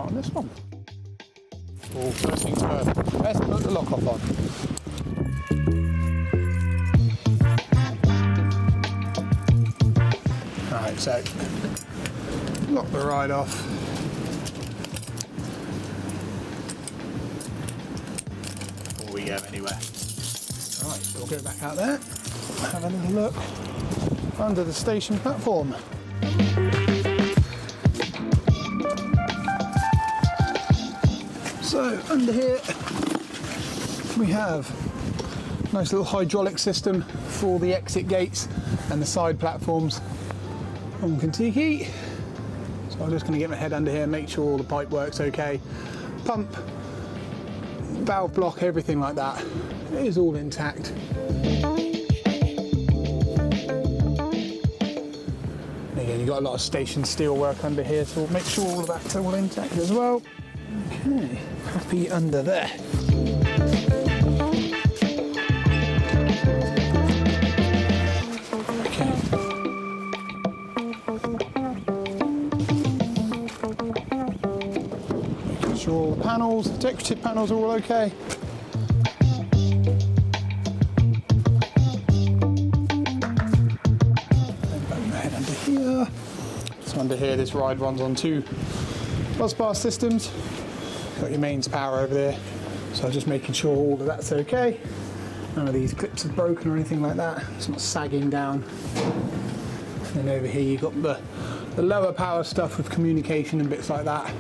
on this one. Well, first things first, let's put the lock off on. Alright, so lock the ride off. Before we go anywhere. Alright, so we'll go back out there, have a little look under the station platform. So under here we have a nice little hydraulic system for the exit gates and the side platforms on Kentucky. So I'm just going to get my head under here, make sure all the pipe works okay. Pump, valve block, everything like that. It is all intact. And again, you've got a lot of station steel work under here, so we'll make sure all of that's all intact as well. Okay, happy under there. Okay. Making sure all the panels, decorative panels are all okay. So under here, this ride runs on 2 bus bar systems. Got your mains power over there, so I'm just making sure all of that's okay. None of these clips are broken or anything like that. It's not sagging down. And then over here you've got the lower power stuff with communication and bits like that.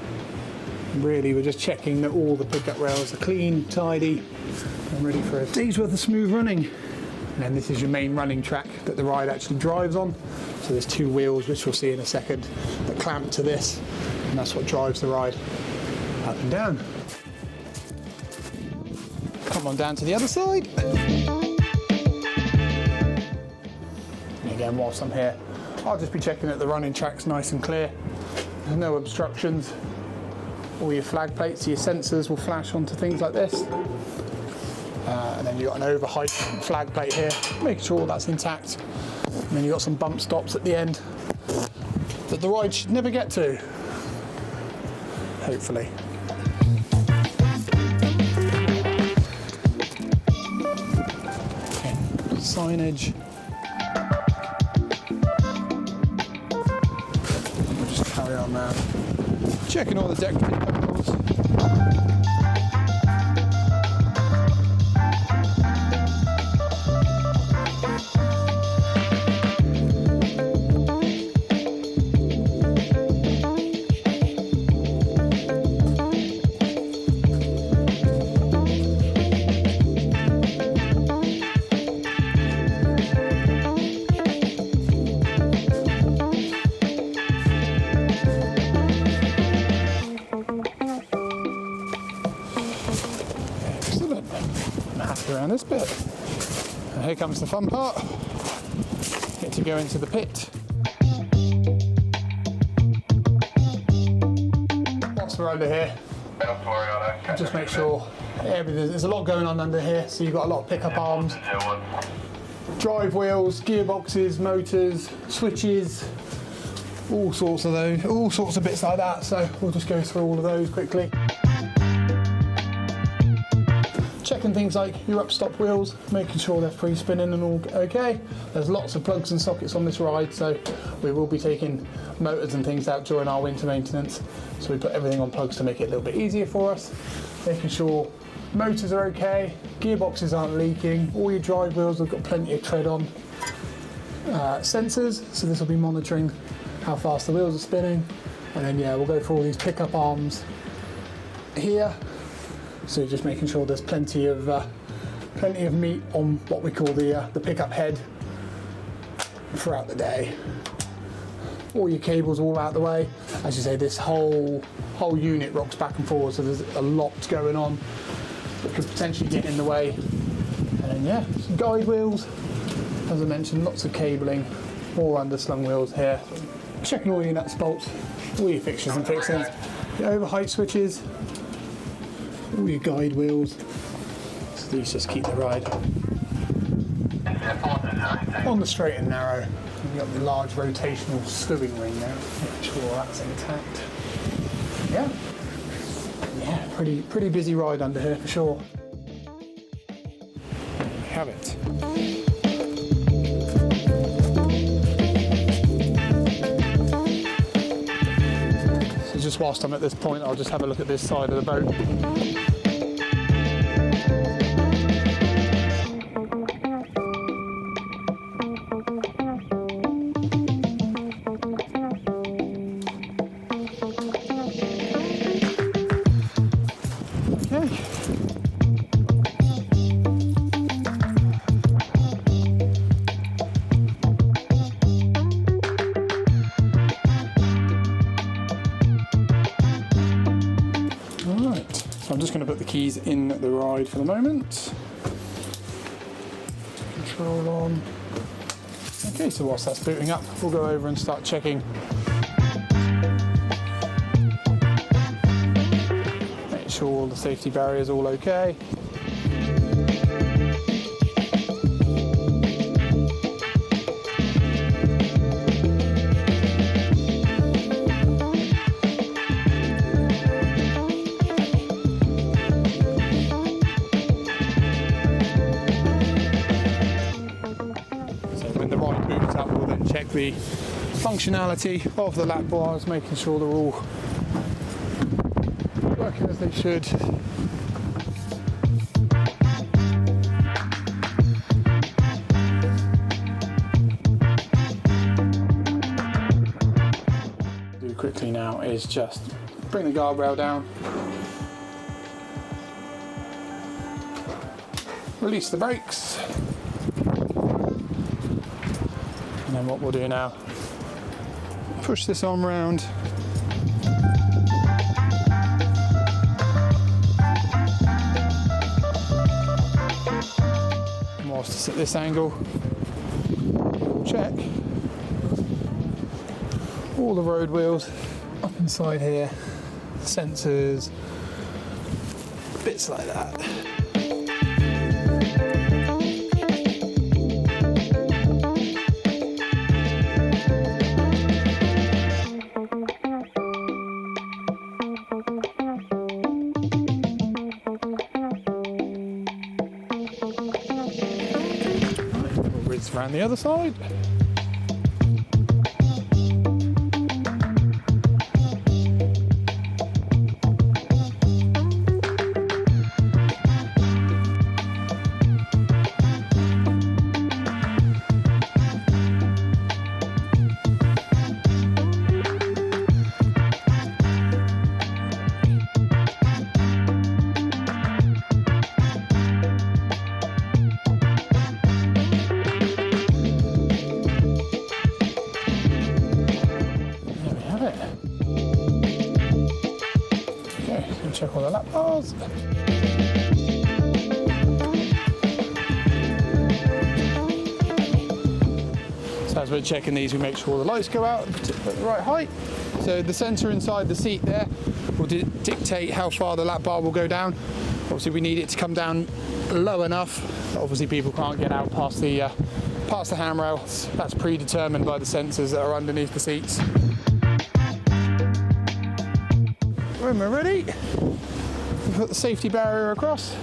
And really, we're just checking that all the pickup rails are clean, tidy, and ready for a day's worth of smooth running. And then this is your main running track that the ride actually drives on. So there's 2 wheels, which we'll see in a second, that clamp to this, and that's what drives the ride up and down. Come on down to the other side. And again, whilst I'm here, I'll just be checking that the running track's nice and clear. There's no obstructions. All your flag plates, your sensors will flash onto things like this. And then you've got an overheight flag plate here, making sure all that's intact. And then you've got some bump stops at the end that the ride should never get to, hopefully. Okay, signage. We'll just carry on now. Checking all the decorative panels. Around this bit. And here comes the fun part. Get to go into the pit. Whilst we're under here, just make sure there's a lot going on under here. So you've got a lot of pickup arms, drive wheels, gearboxes, motors, switches, all sorts of those, all sorts of bits like that. So we'll just go through all of those quickly. Checking things like your up-stop wheels, making sure they're free spinning and all okay. There's lots of plugs and sockets on this ride, so we will be taking motors and things out during our winter maintenance. So we put everything on plugs to make it a little bit easier for us. Making sure motors are okay, gearboxes aren't leaking, all your drive wheels have got plenty of tread on. Sensors, so this will be monitoring how fast the wheels are spinning. And then yeah, we'll go for all these pickup arms here. So just making sure there's plenty of meat on what we call the pickup head throughout the day. All your cables all out the way. As you say, this whole unit rocks back and forward, so there's a lot going on that could potentially get in the way. And then yeah, some guide wheels. As I mentioned, lots of cabling, more underslung wheels here. Checking all your nuts, bolts, all your fixtures and fixings, your overheight switches, all your guide wheels, so these just keep the ride on the straight and narrow. You've got the large rotational slewing ring now, make sure that's intact. Yeah, Pretty busy ride under here for sure. There we have it. So just whilst I'm at this point, I'll just have a look at this side of the boat. I'm just going to put the keys in the ride for the moment. Control on. Okay, so whilst that's booting up, we'll go over and start checking. Make sure all the safety barriers are all okay. Check the functionality of the lap bars, making sure they're all working as they should. Do quickly now is just bring the guardrail down, release the brakes. And then what we'll do now, push this arm round. And whilst it's at this angle, we'll check all the road wheels up inside here, sensors, bits like that. Around the other side. Check all the lap bars. So as we're checking these, we make sure all the lights go out at the right height. So the sensor inside the seat there will dictate how far the lap bar will go down. Obviously we need it to come down low enough that obviously people can't get out past the handrail. That's predetermined by the sensors that are underneath the seats. When we're ready, we put the safety barrier across,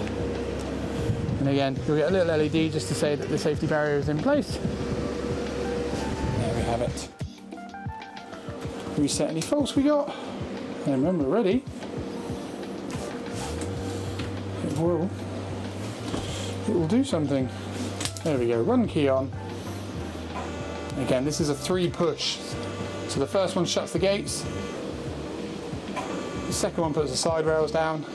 and again you'll get a little LED just to say that the safety barrier is in place. There we have it. Reset any faults we got, and when we're ready, it will do something. There we go, run key on. Again, this is a 3 push, so the first one shuts the gates. The second one puts the side rails down,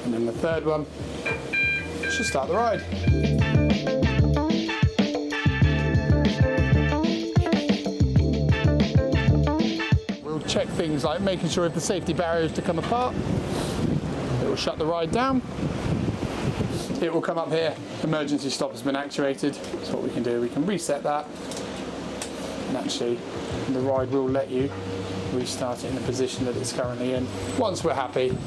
and then the third one should start the ride. We'll check things like making sure if the safety barriers to come apart. It will shut the ride down. It will come up here, emergency stop has been activated. So what we can do, we can reset that, and actually the ride will let you restart it in the position that it's currently in once we're happy.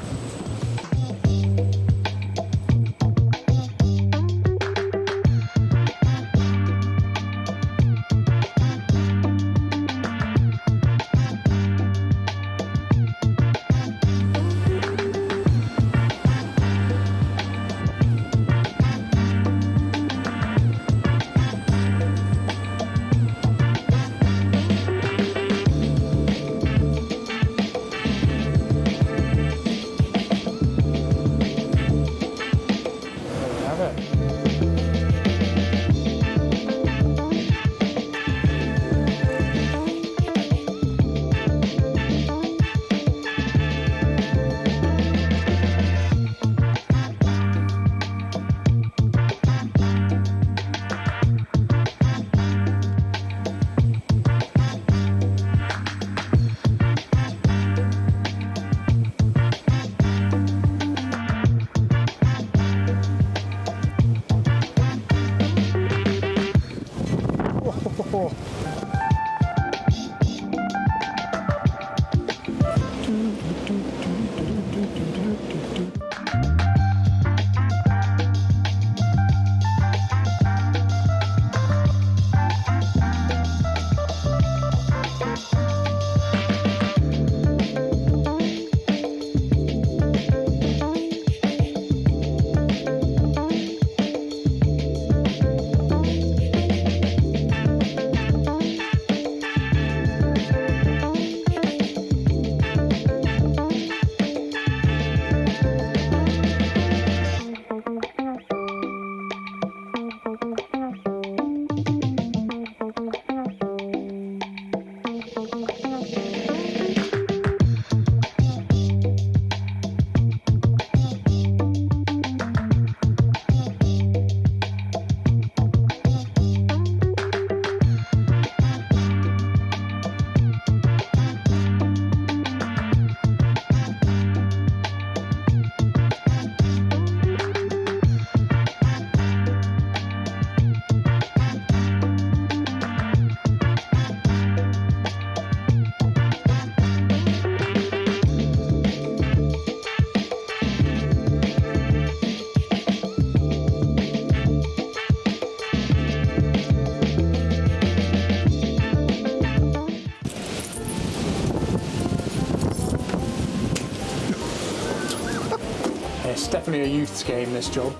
It's definitely a youth's game, this job.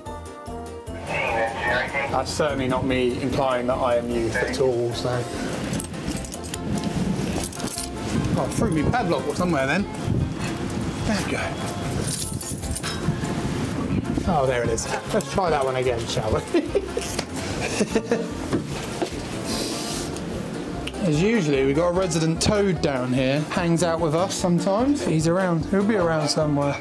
That's certainly not me implying that I am youth at all, so. Oh, I threw me padlock somewhere then. There we go. Oh, there it is. Let's try that one again, shall we? As usually, we've got a resident toad down here. Hangs out with us sometimes. He's around. He'll be around somewhere.